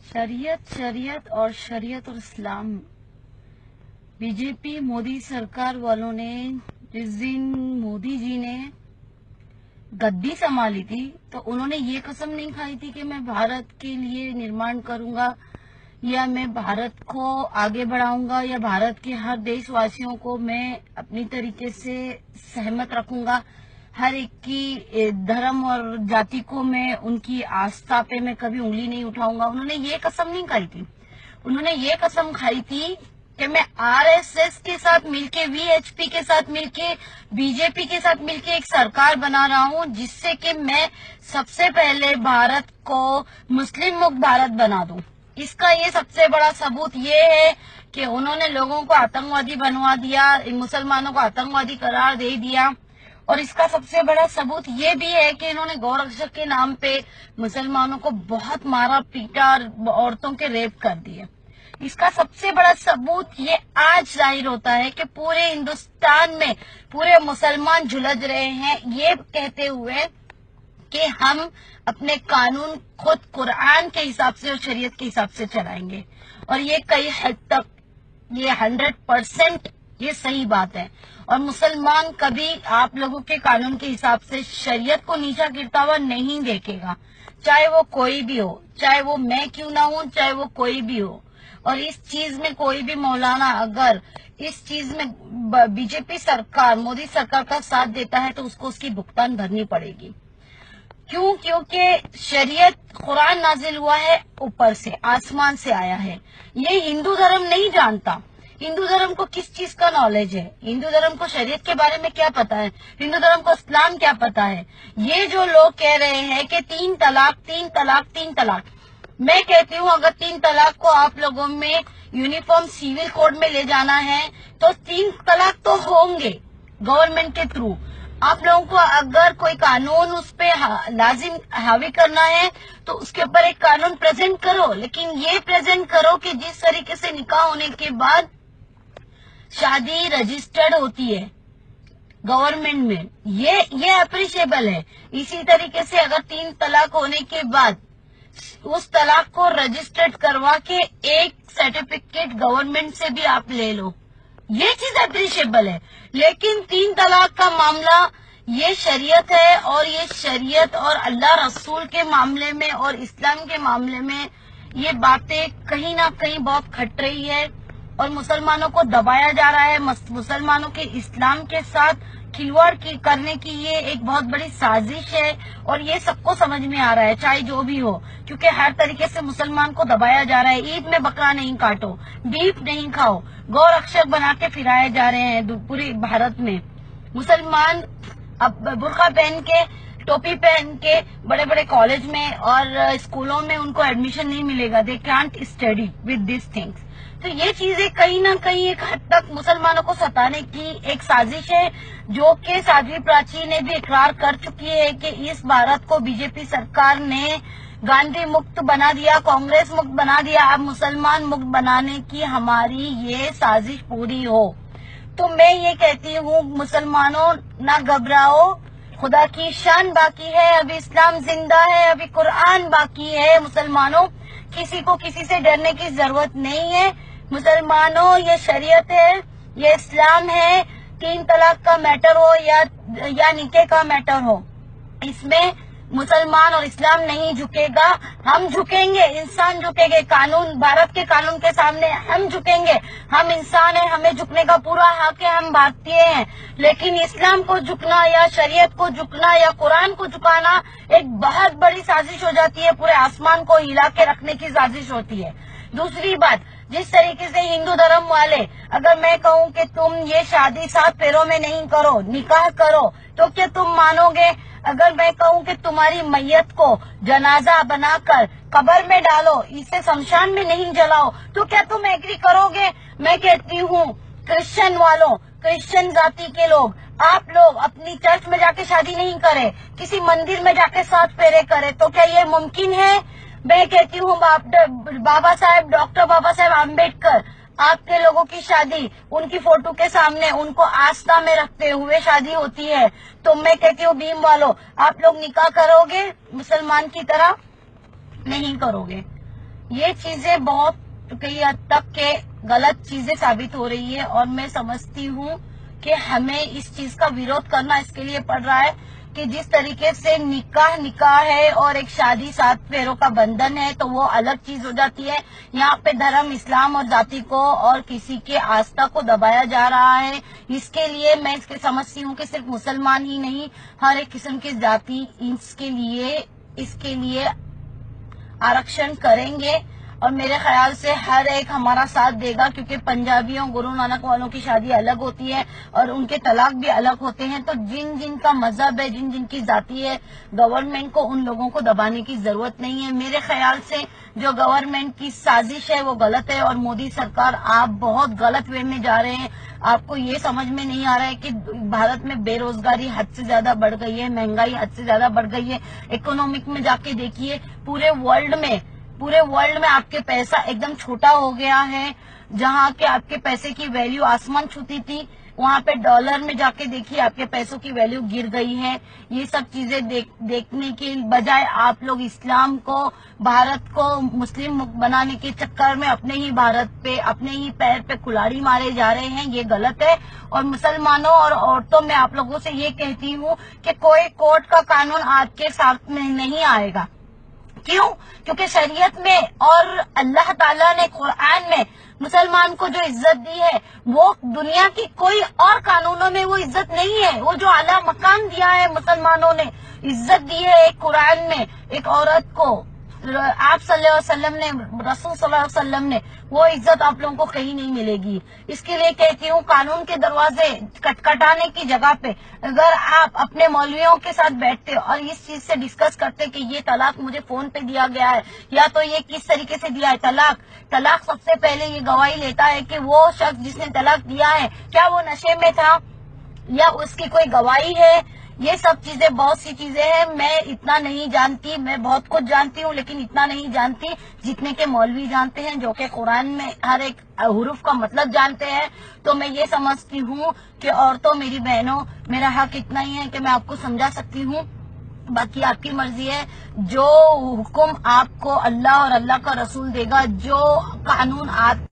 शरीयत और इस्लाम। बीजेपी मोदी सरकार वालों ने जिस दिन मोदी जी ने गद्दी संभाली थी तो उन्होंने ये कसम नहीं खाई थी कि मैं भारत के लिए निर्माण करूंगा या मैं भारत को आगे बढ़ाऊंगा या भारत के हर देशवासियों को मैं अपनी तरीके से सहमत रखूंगा, हर एक की धर्म और जाति को मैं उनकी आस्था पे मैं कभी उंगली नहीं उठाऊंगा। उन्होंने ये कसम नहीं खाई थी। उन्होंने ये कसम खाई थी कि मैं आरएसएस के साथ मिलके, वीएचपी के साथ मिलके, बीजेपी के साथ मिलके एक सरकार बना रहा हूं जिससे कि मैं सबसे पहले भारत को मुस्लिम मुक्त भारत बना दूं। इसका ये सबसे बड़ा सबूत ये है कि उन्होंने लोगों को आतंकवादी बनवा दिया, मुसलमानों को आतंकवादी करार दे दिया। और इसका सबसे बड़ा सबूत ये भी है कि इन्होंने गौरक्षक के नाम पे मुसलमानों को बहुत मारा पीटा और औरतों के रेप कर दिए। इसका सबसे बड़ा सबूत ये आज जाहिर होता है कि पूरे हिंदुस्तान में पूरे मुसलमान झुलस रहे हैं ये कहते हुए कि हम अपने कानून खुद कुरान के हिसाब से और शरीयत के हिसाब से चलाएंगे। और ये कई हद तक ये 100% ये सही बात है। और मुसलमान कभी आप लोगों के कानून के हिसाब से शरीयत को नीचा गिरता हुआ नहीं देखेगा, चाहे वो कोई भी हो, चाहे वो मैं क्यों ना हूं, चाहे वो कोई भी हो। और इस चीज में कोई भी मौलाना अगर इस चीज में बीजेपी सरकार, मोदी सरकार का साथ देता है तो उसको उसकी भुगतान भरनी पड़ेगी। क्यों? क्योंकि शरीयत कुरान नाजिल हुआ है, ऊपर से आसमान से आया है। ये हिंदू धर्म नहीं जानता। हिंदू धर्म को किस चीज का नॉलेज है? हिंदू धर्म को शरीयत के बारे में क्या पता है? हिंदू धर्म को इस्लाम क्या पता है? ये जो लोग कह रहे हैं कि 3 तलाक, 3 तलाक, 3 तलाक, मैं कहती हूँ अगर 3 तलाक को आप लोगों में यूनिफॉर्म सिविल कोड में ले जाना है तो 3 तलाक तो होंगे गवर्नमेंट के थ्रू। आप लोगों को अगर कोई कानून उस पे लाजिम हावी करना है तो उसके ऊपर एक कानून प्रेजेंट करो, लेकिन ये प्रेजेंट करो कि जिस तरीके से निकाह होने के बाद शादी रजिस्टर्ड होती है गवर्नमेंट में, ये अप्रिशिएबल है। इसी तरीके से अगर 3 तलाक होने के बाद उस तलाक को रजिस्टर्ड करवा के एक सर्टिफिकेट गवर्नमेंट से भी आप ले लो, ये चीज अप्रिशिएबल है। लेकिन 3 तलाक का मामला ये शरीयत है और ये शरीयत और अल्लाह रसूल के मामले में और इस्लाम के मामले में ये बातें कहीं ना कहीं बहुत खट रही है और मुसलमानों को दबाया जा रहा है। मुसलमानों के इस्लाम के साथ खिलवाड़ करने की ये एक बहुत बड़ी साजिश है और ये सबको समझ में आ रहा है, चाहे जो भी हो, क्योंकि हर तरीके से मुसलमान को दबाया जा रहा है। ईद में बकरा नहीं काटो, बीफ नहीं खाओ, गौरक्षक बना के फिराए जा रहे हैं पूरे भारत में। मुसलमान अब बुर्का पहन के, टोपी पहन के बड़े बड़े कॉलेज में और स्कूलों में उनको एडमिशन नहीं मिलेगा। They can't study with this things. तो ये चीजें कहीं ना कहीं एक हद तक मुसलमानों को सताने की एक साजिश है, जो कि साध्वी प्राची ने भी इकरार कर चुकी है कि इस भारत को बीजेपी सरकार ने गांधी मुक्त बना दिया, कांग्रेस मुक्त बना दिया, अब मुसलमान मुक्त बनाने की हमारी ये साजिश पूरी हो। तो मैं ये कहती हूँ मुसलमानों ना घबराओ, खुदा की शान बाकी है, अभी इस्लाम जिंदा है, अभी कुरान बाकी है। मुसलमानों किसी को किसी से डरने की जरूरत नहीं है। मुसलमानों ये शरीयत है, ये इस्लाम है। 3 तलाक का मैटर हो या निकाह का मैटर हो, इसमें मुसलमान और इस्लाम नहीं झुकेगा। हम झुकेंगे, इंसान झुकेंगे, कानून, भारत के कानून के सामने हम झुकेंगे। हम इंसान हैं, हमें झुकने का पूरा हक है, हम भारतीय हैं। लेकिन इस्लाम को झुकना या शरीयत को झुकना या कुरान को झुकाना एक बहुत बड़ी साजिश हो जाती है, पूरे आसमान को हिला के रखने की साजिश होती है। दूसरी बात, जिस तरीके से हिंदू धर्म वाले, अगर मैं कहूँ कि तुम ये शादी 7 फेरों में नहीं करो, निकाह करो, तो क्या तुम मानोगे? अगर मैं कहूँ कि तुम्हारी मैयत को जनाजा बनाकर कब्र में डालो, इसे शमशान में नहीं जलाओ, तो क्या तुम एग्री करोगे? मैं कहती हूँ क्रिश्चियन वालों, क्रिश्चियन जाति के लोग, आप लोग अपनी चर्च में जाके शादी नहीं करे, किसी मंदिर में जाके 7 फेरे करे, तो क्या ये मुमकिन है? मैं कहती हूँ बाबा साहेब, डॉक्टर बाबा साहेब आम्बेडकर, आपके लोगों की शादी उनकी फोटो के सामने उनको आस्था में रखते हुए शादी होती है। तो मैं कहती हूँ भीम वालों, आप लोग निकाह करोगे मुसलमान की तरह? नहीं करोगे। یہ چیزیں بہت کئی حد تک کے غلط چیزیں ثابت ہو رہی ہے، اور میں سمجھتی ہوں کہ ہمیں اس چیز کا ویروध کرنا اس کے لیے پڑ رہا ہے کہ جس طریقے سے نکاح ہے اور ایک شادی 7 پھیروں کا بندھن ہے تو وہ الگ چیز ہو جاتی ہے. یہاں پہ دھرم، اسلام اور ذاتی کو اور کسی کے آستھا کو دبایا جا رہا ہے. اس کے لیے میں اس کے سمجھتی ہوں کہ صرف مسلمان ہی نہیں، ہر ایک قسم کے ذاتی اس کے لیے آرکشن کریں گے، اور میرے خیال سے ہر ایک ہمارا ساتھ دے گا، کیونکہ پنجابیوں، گرو نانک والوں کی شادی الگ ہوتی ہے اور ان کے طلاق بھی الگ ہوتے ہیں. تو جن کا مذہب ہے، جن کی ذاتی ہے، گورنمنٹ کو ان لوگوں کو دبانے کی ضرورت نہیں ہے. میرے خیال سے جو گورنمنٹ کی سازش ہے وہ غلط ہے، اور مودی سرکار آپ بہت غلط وے میں جا رہے ہیں. آپ کو یہ سمجھ میں نہیں آ رہا ہے کہ بھارت میں بے روزگاری حد سے زیادہ بڑھ گئی ہے، مہنگائی حد سے زیادہ بڑھ گئی ہے. اکنامک میں جا کے دیکھیے، پورے ورلڈ میں آپ کے پیسہ ایک دم چھوٹا ہو گیا ہے. جہاں کہ آپ کے پیسے کی ویلیو آسمان چھوتی تھی، وہاں پہ ڈالر میں جا کے دیکھیے آپ کے پیسوں کی ویلیو گر گئی ہے. یہ سب چیزیں دیکھنے کے بجائے آپ لوگ اسلام کو، بھارت کو مسلم ملک بنانے کے چکر میں اپنے ہی بھارت پہ، اپنے ہی پیر پہ کلاڑی مارے جا رہے ہیں. یہ غلط ہے. اور مسلمانوں اور عورتوں میں آپ لوگوں سے یہ کہتی ہوں کہ کوئی کورٹ کا قانون آپ کے ساتھ میں نہیں آئے گا. کیوں؟ کیونکہ شریعت میں اور اللہ تعالیٰ نے قرآن میں مسلمان کو جو عزت دی ہے وہ دنیا کی کوئی اور قانونوں میں وہ عزت نہیں ہے. وہ جو اعلیٰ مقام دیا ہے مسلمانوں نے، عزت دی ہے ایک قرآن میں ایک عورت کو، آپ صلی اللہ علیہ وسلم نے، رسول صلی اللہ علیہ وسلم نے، وہ عزت آپ لوگوں کو کہیں نہیں ملے گی. اس کے لیے کہتی ہوں قانون کے دروازے کٹکھٹانے کی جگہ پہ اگر آپ اپنے مولویوں کے ساتھ بیٹھتے اور اس چیز سے ڈسکس کرتے کہ یہ طلاق مجھے فون پہ دیا گیا ہے یا تو یہ کس طریقے سے دیا ہے. طلاق سب سے پہلے یہ گواہی لیتا ہے کہ وہ شخص جس نے طلاق دیا ہے کیا وہ نشے میں تھا یا اس کی کوئی گواہی ہے. یہ سب چیزیں، بہت سی چیزیں ہیں. میں اتنا نہیں جانتی، میں بہت کچھ جانتی ہوں لیکن اتنا نہیں جانتی جتنے کے مولوی جانتے ہیں، جو کہ قرآن میں ہر ایک حروف کا مطلب جانتے ہیں. تو میں یہ سمجھتی ہوں کہ عورتوں، میری بہنوں، میرا حق اتنا ہی ہے کہ میں آپ کو سمجھا سکتی ہوں. باقی آپ کی مرضی ہے. جو حکم آپ کو اللہ اور اللہ کا رسول دے گا، جو قانون آپ